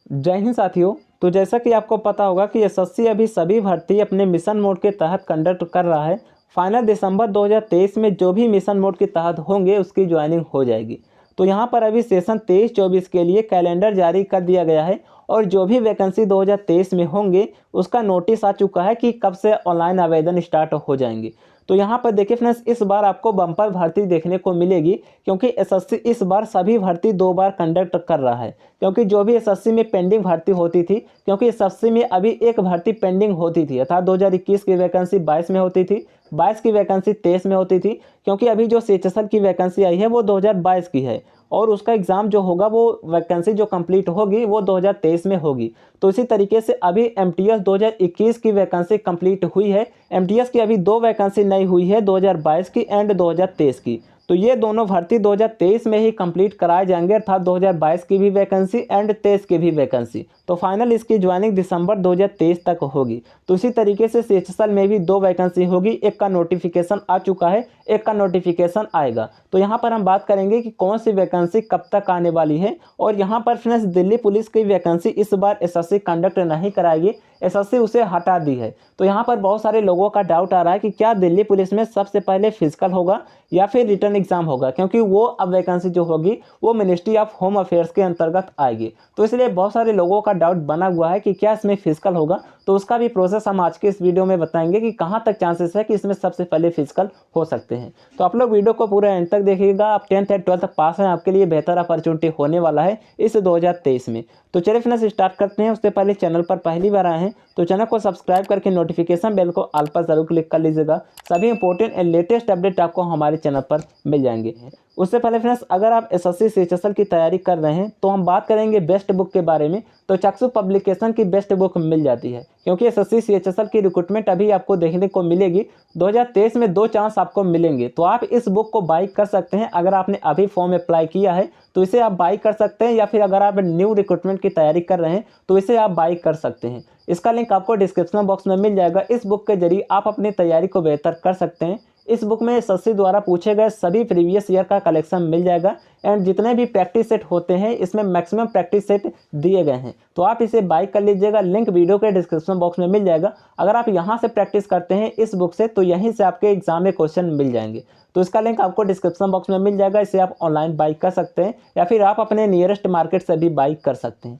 जय हिंद साथियों। तो जैसा कि आपको पता होगा कि एसएससी अभी सभी भर्ती अपने मिशन मोड के तहत कंडक्ट कर रहा है। फाइनल दिसंबर 2023 में जो भी मिशन मोड के तहत होंगे उसकी ज्वाइनिंग हो जाएगी। तो यहाँ पर अभी सेशन 23-24 के लिए कैलेंडर जारी कर दिया गया है और जो भी वैकेंसी 2023 में होंगे उसका नोटिस आ चुका है कि कब से ऑनलाइन आवेदन स्टार्ट हो जाएंगे। तो यहाँ पर देखिए फ्रेंड्स, इस बार आपको बम्पर भर्ती देखने को मिलेगी क्योंकि एसएससी इस बार सभी भर्ती 2 बार कंडक्ट कर रहा है। क्योंकि जो भी एसएससी में पेंडिंग भर्ती होती थी, क्योंकि एसएससी में अभी एक भर्ती पेंडिंग होती थी, अर्थात 2021 की वैकेंसी 22 में होती थी, 22 की वैकेंसी 23 में होती थी। क्योंकि अभी जो सीएचएसएल की वैकेंसी आई है वो 2022 की है और उसका एग्ज़ाम जो होगा वो वैकेंसी जो कंप्लीट होगी वो 2023 में होगी। तो इसी तरीके से अभी एमटीएस 2021 की वैकेंसी कंप्लीट हुई है। एमटीएस की अभी 2 वैकेंसी नई हुई है, 2022 की एंड 2023 की। तो ये दोनों भर्ती 2023 में ही कंप्लीट कराए जाएंगे, अर्थात 2022 की भी वैकेंसी एंड 23 की भी वैकेंसी। तो फाइनल इसकी ज्वाइनिंग दिसंबर 2023 तक होगी। तो इसी तरीके से सीएचएसएल में भी 2 वैकेंसी होगी, एक का नोटिफिकेशन आ चुका है, एक का नोटिफिकेशन आएगा। तो यहाँ पर हम बात करेंगे कि कौन सी वैकेंसी कब तक आने वाली है। और यहाँ पर फ्रेंड्स, दिल्ली पुलिस की वैकेंसी इस बार एसएससी कंडक्ट नहीं कराएगी, एसएससी उसे हटा दी है। तो यहाँ पर बहुत सारे लोगों का डाउट आ रहा है कि क्या दिल्ली पुलिस में सबसे पहले फिजिकल होगा या फिर रिटर्न एग्जाम होगा, क्योंकि वो अब वैकेंसी जो होगी वो मिनिस्ट्री ऑफ होम अफेयर्स के अंतर्गत आएगी। तो इसलिए बहुत सारे लोगों का डाउट बना हुआ है कि क्या इसमें फिजिकल होगा। तो उसका भी प्रोसेस हम आज के इस वीडियो में बताएंगे कि कहाँ तक चांसेस है कि इसमें सबसे पहले फिजिकल हो सकते हैं। तो आप लोग वीडियो को पूरा एंड तक देखिएगा। आप 10th या 12th तक पास हैं, आपके लिए बेहतर अपॉर्चुनिटी होने वाला है इस 2023 में। तो चलिए फ्रेंड्स स्टार्ट करते हैं। उससे पहले चैनल पर पहली बार आए हैं तो चैनल को सब्सक्राइब करके नोटिफिकेशन बेल को ऑल पर जरूर क्लिक कर लीजिएगा। सभी इंपॉर्टेंट एंड लेटेस्ट अपडेट आपको हमारे चैनल पर मिल जाएंगे। उससे पहले फ्रेंड्स, अगर आप एसएससी सीएचएसएल की तैयारी कर रहे हैं तो हम बात करेंगे बेस्ट बुक के बारे में। तो चक्षु पब्लिकेशन की बेस्ट बुक मिल जाती है, क्योंकि एसएससी सीएचएसएल की रिक्रूटमेंट अभी आपको देखने को मिलेगी। 2023 में 2 चांस आपको मिलेंगे, तो आप इस बुक को बाई कर सकते हैं। अगर आपने अभी फॉर्म अप्लाई किया है तो इसे आप बाई कर सकते हैं, या फिर अगर आप न्यू रिक्रूटमेंट की तैयारी कर रहे हैं तो इसे आप बाई कर सकते हैं। इसका लिंक आपको डिस्क्रिप्शन बॉक्स में मिल जाएगा। इस बुक के जरिए आप अपनी तैयारी को बेहतर कर सकते हैं। इस बुक में एसएससी द्वारा पूछे गए सभी प्रीवियस ईयर का कलेक्शन मिल जाएगा एंड जितने भी प्रैक्टिस सेट होते हैं इसमें मैक्सिमम प्रैक्टिस सेट दिए गए हैं। तो आप इसे बाय कर लीजिएगा, लिंक वीडियो के डिस्क्रिप्शन बॉक्स में मिल जाएगा। अगर आप यहाँ से प्रैक्टिस करते हैं इस बुक से तो यहीं से आपके एग्जाम में क्वेश्चन मिल जाएंगे। तो इसका लिंक आपको डिस्क्रिप्शन बॉक्स में मिल जाएगा। इसे आप ऑनलाइन बाई कर सकते हैं या फिर आप अपने नियरेस्ट मार्केट से भी बाई कर सकते हैं।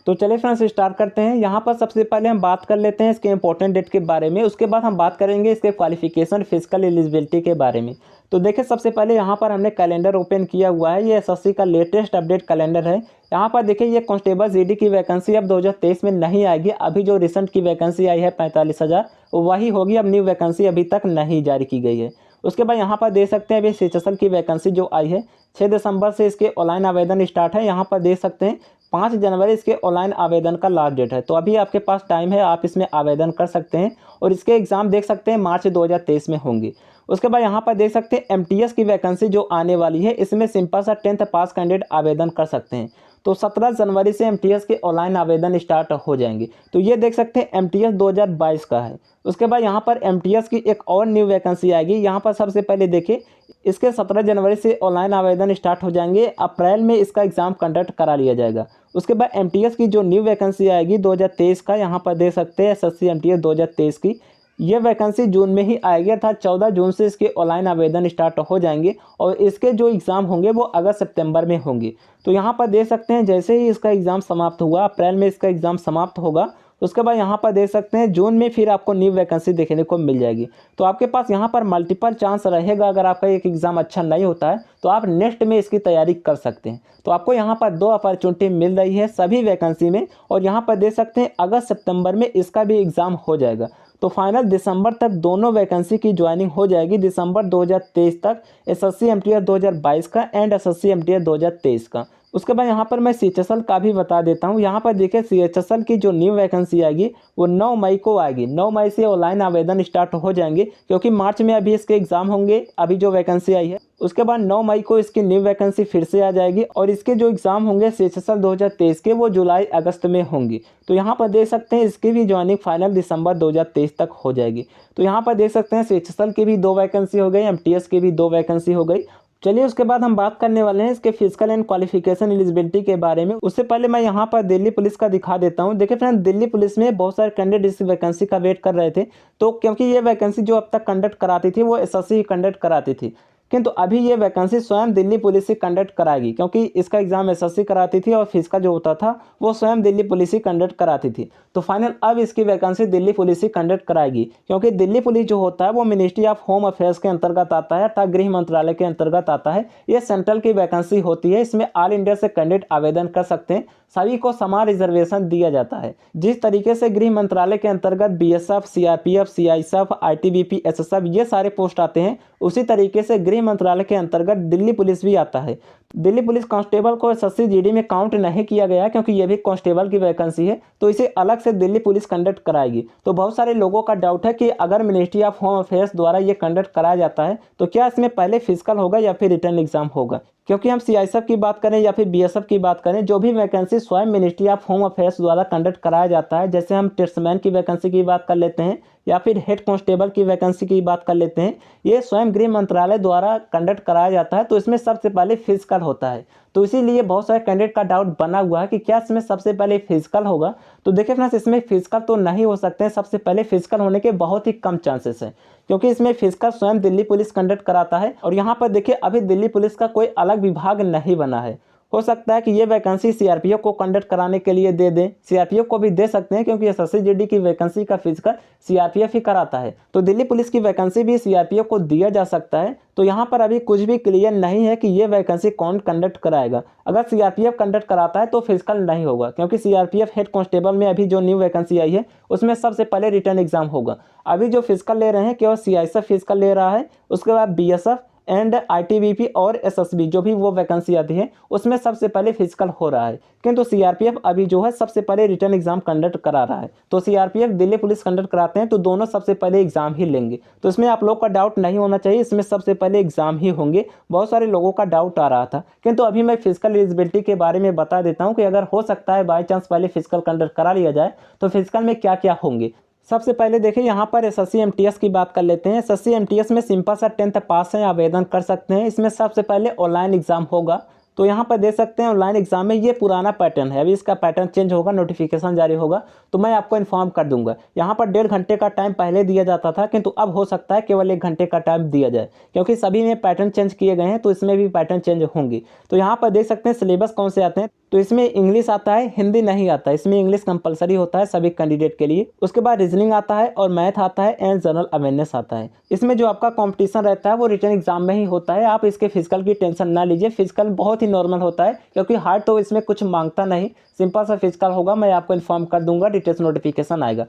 तो चलिए फ्रेंड्स स्टार्ट करते हैं। यहाँ पर सबसे पहले हम बात कर लेते हैं इसके इंपॉर्टेंट डेट के बारे में। उसके बाद हम बात करेंगे इसके क्वालिफिकेशन, फिजिकल एलिजिबिलिटी के बारे में। तो देखिए सबसे पहले यहाँ पर हमने कैलेंडर ओपन किया हुआ है। ये एसएससी का लेटेस्ट अपडेट कैलेंडर है। यहाँ पर देखिए ये कांस्टेबल जीडी की वैकेंसी अब 2023 में नहीं आएगी। अभी जो रिसेंट की वैकेंसी आई है 45,000 वही होगी। अब न्यू वैकेंसी अभी तक नहीं जारी की गई है। उसके बाद यहाँ पर देख सकते हैं अभी सीएचएसएल की वैकेंसी जो आई है 6 दिसंबर से इसके ऑनलाइन आवेदन स्टार्ट है। यहाँ पर देख सकते हैं 5 जनवरी इसके ऑनलाइन आवेदन का लास्ट डेट है। तो अभी आपके पास टाइम है, आप इसमें आवेदन कर सकते हैं और इसके एग्ज़ाम देख सकते हैं मार्च 2023 में होंगे। उसके बाद यहाँ पर देख सकते हैं एमटीएस की वैकेंसी जो आने वाली है, इसमें सिंपल सा 10th पास कैंडिडेट आवेदन कर सकते हैं। तो 17 जनवरी से एमटीएस के ऑनलाइन आवेदन स्टार्ट हो जाएंगे। तो ये देख सकते हैं एमटीएस 2022 का है। उसके बाद यहाँ पर एमटीएस की एक और न्यू वैकेंसी आएगी। यहाँ पर सबसे पहले देखिए इसके 17 जनवरी से ऑनलाइन आवेदन स्टार्ट हो जाएंगे। अप्रैल में इसका एग्ज़ाम कंडक्ट करा लिया जाएगा। उसके बाद एमटीएस की जो न्यू वैकेंसी आएगी 2023 का, यहाँ पर देख सकते हैं एसएससी एमटीएस 2023 की, ये वैकेंसी जून में ही आएगी, अर्थात 14 जून से इसके ऑनलाइन आवेदन स्टार्ट हो जाएंगे और इसके जो एग्ज़ाम होंगे वो अगस्त सितंबर में होंगे। तो यहाँ पर देख सकते हैं जैसे ही इसका एग्ज़ाम समाप्त हुआ, अप्रैल में इसका एग्ज़ाम समाप्त होगा, उसके बाद यहाँ पर देख सकते हैं जून में फिर आपको न्यू वैकेंसी देखने को मिल जाएगी। तो आपके पास यहाँ पर मल्टीपल चांस रहेगा। अगर आपका एक एग्ज़ाम अच्छा नहीं होता है तो आप नेक्स्ट में इसकी तैयारी कर सकते हैं। तो आपको यहाँ पर 2 अपॉर्चुनिटी मिल रही है सभी वैकेंसी में और यहाँ पर देख सकते हैं अगस्त सितंबर में इसका भी एग्ज़ाम हो जाएगा। तो फाइनल दिसंबर तक दोनों वैकेंसी की ज्वाइनिंग हो जाएगी, दिसंबर 2023 तक एसएससी एमटीएस 2022 का एंड एसएससी एमटीएस 2023 का। उसके बाद यहाँ पर मैं सीएचएसएल का भी बता देता हूँ। यहाँ पर देखिए सीएचएसएल की जो न्यू वैकेंसी आएगी वो 9 मई को आएगी। 9 मई से ऑनलाइन आवेदन स्टार्ट हो जाएंगे, क्योंकि मार्च में अभी इसके एग्ज़ाम होंगे, अभी जो वैकेंसी आई है। उसके बाद 9 मई को इसकी न्यू वैकेंसी फिर से आ जाएगी और इसके जो एग्ज़ाम होंगे सीएचएसएल 2023 के वो जुलाई अगस्त में होंगी। तो यहाँ पर देख सकते हैं इसकी भी ज्वाइनिंग फाइनल दिसंबर 2023 तक हो जाएगी। तो यहाँ पर देख सकते हैं सीएचएसएल की भी 2 वैकेंसी हो गई, एमटीएस की भी 2 वैकेंसी हो गई। चलिए उसके बाद हम बात करने वाले हैं इसके फिजिकल एंड क्वालिफिकेशन एलिजिबिलिटी के बारे में। उससे पहले मैं यहाँ पर दिल्ली पुलिस का दिखा देता हूँ। देखिए फ्रेंड, दिल्ली पुलिस में बहुत सारे कैंडिडेट इस वैकेंसी का वेट कर रहे थे, तो क्योंकि ये वैकेंसी जो अब तक कंडक्ट कराती थी वो एसएससी ही कंडक्ट कराती थी, किंतु अभी ये वैकेंसी स्वयं दिल्ली पुलिस ही कंडक्ट कराएगी, क्योंकि इसका एग्जाम एसएससी कराती थी और फिजिकल जो होता था वो स्वयं दिल्ली पुलिस ही कंडक्ट कराती थी। तो फाइनल अब इसकी वैकेंसी दिल्ली पुलिस ही कंडक्ट कराएगी, क्योंकि दिल्ली पुलिस जो होता है वो मिनिस्ट्री ऑफ होम अफेयर्स के अंतर्गत आता है अर्थात गृह मंत्रालय के अंतर्गत आता है। ये सेंट्रल की वैकेंसी होती है। इसमें ऑल इंडिया से कैंडिडेट आवेदन कर सकते हैं, सभी को समान रिजर्वेशन दिया जाता है। जिस तरीके से गृह मंत्रालय के अंतर्गत BSF, CRPF, CISF, ITBP, SSF ये सारे पोस्ट आते हैं, उसी तरीके से गृह मंत्रालय के अंतर्गत दिल्ली पुलिस भी आता है। दिल्ली पुलिस कांस्टेबल को एसएससी जीडी में काउंट नहीं किया गया, क्योंकि ये भी कांस्टेबल की वैकेंसी है, तो इसे अलग से दिल्ली पुलिस कंडक्ट कराएगी। तो बहुत सारे लोगों का डाउट है कि अगर मिनिस्ट्री ऑफ होम अफेयर्स द्वारा ये कंडक्ट कराया जाता है तो क्या इसमें पहले फिजिकल होगा या फिर रिटर्न एग्जाम होगा। क्योंकि हम सीआईएसएफ की बात करें या फिर बीएसएफ की बात करें, जो भी वैकेंसी स्वयं मिनिस्ट्री ऑफ होम अफेयर्स द्वारा कंडक्ट कराया जाता है, जैसे हम टेस्टमैन की वैकेंसी की बात कर लेते हैं या फिर हेड कांस्टेबल की वैकेंसी की बात कर लेते हैं, ये स्वयं गृह मंत्रालय द्वारा कंडक्ट कराया जाता है, तो इसमें सबसे पहले फिजिकल होता है। तो इसीलिए बहुत सारे कैंडिडेट का डाउट बना हुआ है कि क्या इसमें सबसे पहले फिजिकल होगा। तो देखिए फ्रेंड्स, इसमें फिजिकल तो नहीं हो सकते हैं। सबसे पहले फिजिकल होने के बहुत ही कम चांसेस हैं, क्योंकि इसमें फिजिकल स्वयं दिल्ली पुलिस कंडक्ट कराता है। और यहाँ पर देखिए, अभी दिल्ली पुलिस का कोई अलग विभाग नहीं बना है। हो सकता है कि ये वैकेंसी सीआरपीएफ को कंडक्ट कराने के लिए दे दें, सीआरपीएफ को भी दे सकते हैं, क्योंकि एसएससी जीडी की वैकेंसी का फिजिकल सीआरपीएफ ही कराता है। तो दिल्ली पुलिस की वैकेंसी भी सीआरपीएफ को दिया जा सकता है। तो यहाँ पर अभी कुछ भी क्लियर नहीं है कि ये वैकेंसी कौन कंडक्ट कराएगा। अगर सीआरपीएफ कंडक्ट कराता है तो फिजिकल नहीं होगा, क्योंकि सीआरपीएफ हेड कांस्टेबल में अभी जो न्यू वैकेंसी आई है उसमें सबसे पहले रिटर्न एग्जाम होगा। अभी जो फिजिकल ले रहे हैं केवल सीआईएसएफ फिजिकल ले रहा है, उसके बाद बीएसएफ एंड आईटीबीपी और एसएसबी जो भी वो वैकेंसी आती है उसमें सबसे पहले फिजिकल हो रहा है। किंतु सीआरपीएफ अभी जो है सबसे पहले रिटर्न एग्जाम कंडक्ट करा रहा है। तो सीआरपीएफ दिल्ली पुलिस कंडक्ट कराते हैं, तो दोनों सबसे पहले एग्जाम ही लेंगे। तो इसमें आप लोग का डाउट नहीं होना चाहिए, इसमें सबसे पहले एग्जाम ही होंगे। बहुत सारे लोगों का डाउट आ रहा था, किंतु अभी मैं फिजिकल एलिजिबिलिटी के बारे में बता देता हूँ कि अगर हो सकता है बाई चांस पहले फिजिकल कंडक्ट करा लिया जाए तो फिजिकल में क्या क्या होंगे। सबसे पहले देखिए, यहाँ पर एसएससी एमटीएस की बात कर लेते हैं। एसएससी एमटीएस में सिंपल सा 10th पास है, आवेदन कर सकते हैं। इसमें सबसे पहले ऑनलाइन एग्जाम होगा, तो यहाँ पर दे सकते हैं ऑनलाइन एग्जाम में। ये पुराना पैटर्न है, अभी इसका पैटर्न चेंज होगा, नोटिफिकेशन जारी होगा तो मैं आपको इन्फॉर्म कर दूंगा। यहाँ पर 1.5 घंटे का टाइम पहले दिया जाता था, किंतु अब हो सकता है केवल 1 घंटे का टाइम दिया जाए, क्योंकि सभी में पैटर्न चेंज किए गए हैं, तो इसमें भी पैटर्न चेंज होंगे। तो यहाँ पर देख सकते हैं सिलेबस कौन से आते हैं। तो इसमें इंग्लिश आता है, हिंदी नहीं आता। इसमें इंग्लिश कंपलसरी होता है सभी कैंडिडेट के लिए। उसके बाद रीजनिंग आता है और मैथ आता है एंड जनरल अवेयरनेस आता है। इसमें जो आपका कंपटीशन रहता है वो रिटर्न एग्जाम में ही होता है। आप इसके फिजिकल की टेंशन ना लीजिए, फिजिकल बहुत ही नॉर्मल होता है, क्योंकि हार्ड तो इसमें कुछ मांगता नहीं, सिंपल सा फिजिकल होगा। मैं आपको इन्फॉर्म कर दूंगा, डिटेल्स नोटिफिकेशन आएगा।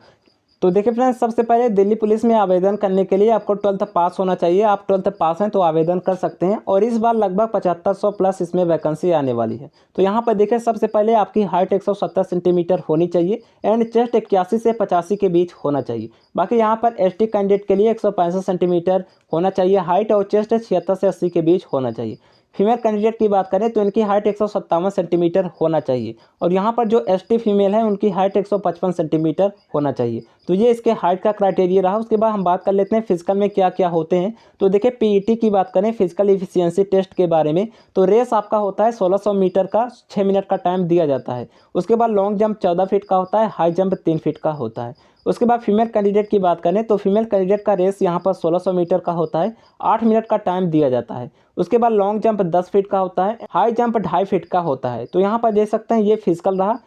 तो देखिए फ्रेंड्स, सबसे पहले दिल्ली पुलिस में आवेदन करने के लिए आपको 12th पास होना चाहिए। आप 12th पास हैं तो आवेदन कर सकते हैं, और इस बार लगभग 7500 प्लस इसमें वैकेंसी आने वाली है। तो यहाँ पर देखिए, सबसे पहले आपकी हाइट 170 सेंटीमीटर होनी चाहिए एंड चेस्ट 81 से 85 के बीच होना चाहिए। बाकी यहाँ पर एसटी कैंडिडेट के लिए 165 सेंटीमीटर होना चाहिए हाइट, और चेस्ट 76 से 80 के बीच होना चाहिए। फीमेल कैंडिडेट की बात करें तो इनकी हाइट 157 सेंटीमीटर होना चाहिए, और यहाँ पर जो एसटी फीमेल है उनकी हाइट 155 सेंटीमीटर होना चाहिए। तो ये इसके हाइट का क्राइटेरिया रहा। उसके बाद हम बात कर लेते हैं फिजिकल में क्या क्या होते हैं। तो देखिए, पीईटी की बात करें, फिजिकल एफिशिएंसी टेस्ट के बारे में, तो रेस आपका होता है 1600 मीटर का, 6 मिनट का टाइम दिया जाता है। उसके बाद लॉन्ग जंप 14 फीट का होता है, हाई जंप 3 फीट का होता है। उसके बाद फीमेल कैंडिडेट की बात करें तो फीमेल कैंडिडेट का रेस यहाँ पर 1600 मीटर का होता है, 8 मिनट का टाइम दिया जाता है। उसके बाद लॉन्ग जंप 10 फीट का होता है, हाई जंप 2.5 फीट का होता है। तो यहाँ पर देख सकते हैं ये फिजिकल रहा।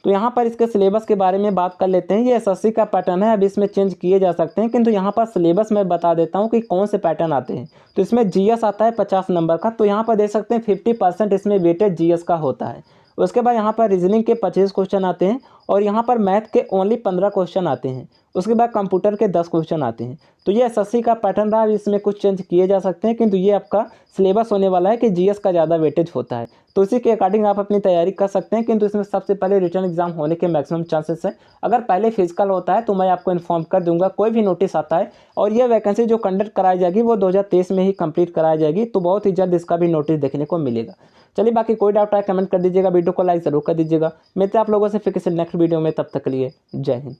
तो यहाँ पर इसके सिलेबस के बारे में बात कर लेते हैं। ये एसएससी का पैटर्न है, अभी इसमें चेंज किए जा सकते हैं, किंतु यहाँ पर सिलेबस मैं बता देता हूँ कि कौन से पैटर्न आते हैं। तो इसमें जीएस आता है 50 नंबर का, तो यहाँ पर देख सकते हैं 50% इसमें वेटेज जीएस का होता है। उसके बाद यहाँ पर रीजनिंग के 25 क्वेश्चन आते हैं, और यहाँ पर मैथ के ओनली 15 क्वेश्चन आते हैं। उसके बाद कंप्यूटर के 10 क्वेश्चन आते हैं। तो ये एसएससी का पैटर्न रहा, इसमें कुछ चेंज किए जा सकते हैं, किंतु ये आपका सिलेबस होने वाला है कि जीएस का ज़्यादा वेटेज होता है। तो इसी के अकॉर्डिंग आप अपनी तैयारी कर सकते हैं, किंतु इसमें सबसे पहले रिटर्न एग्जाम होने के मैक्सिमम चांसेस हैं। अगर पहले फिजिकल होता है तो मैं आपको इन्फॉर्म कर दूंगा, कोई भी नोटिस आता है। और ये वैकेंसी जो कंडक्ट कराई जाएगी वो 2023 में ही कंप्लीट कराई जाएगी, तो बहुत ही जल्द इसका भी नोटिस देखने को मिलेगा। चलिए, बाकी कोई डाउट आए कमेंट कर दीजिएगा, वीडियो को लाइक ज़रूर कर दीजिएगा। मिलते हैं आप लोगों से फिर किसी नेक्स्ट वीडियो में, तब तक के लिए जय हिंद।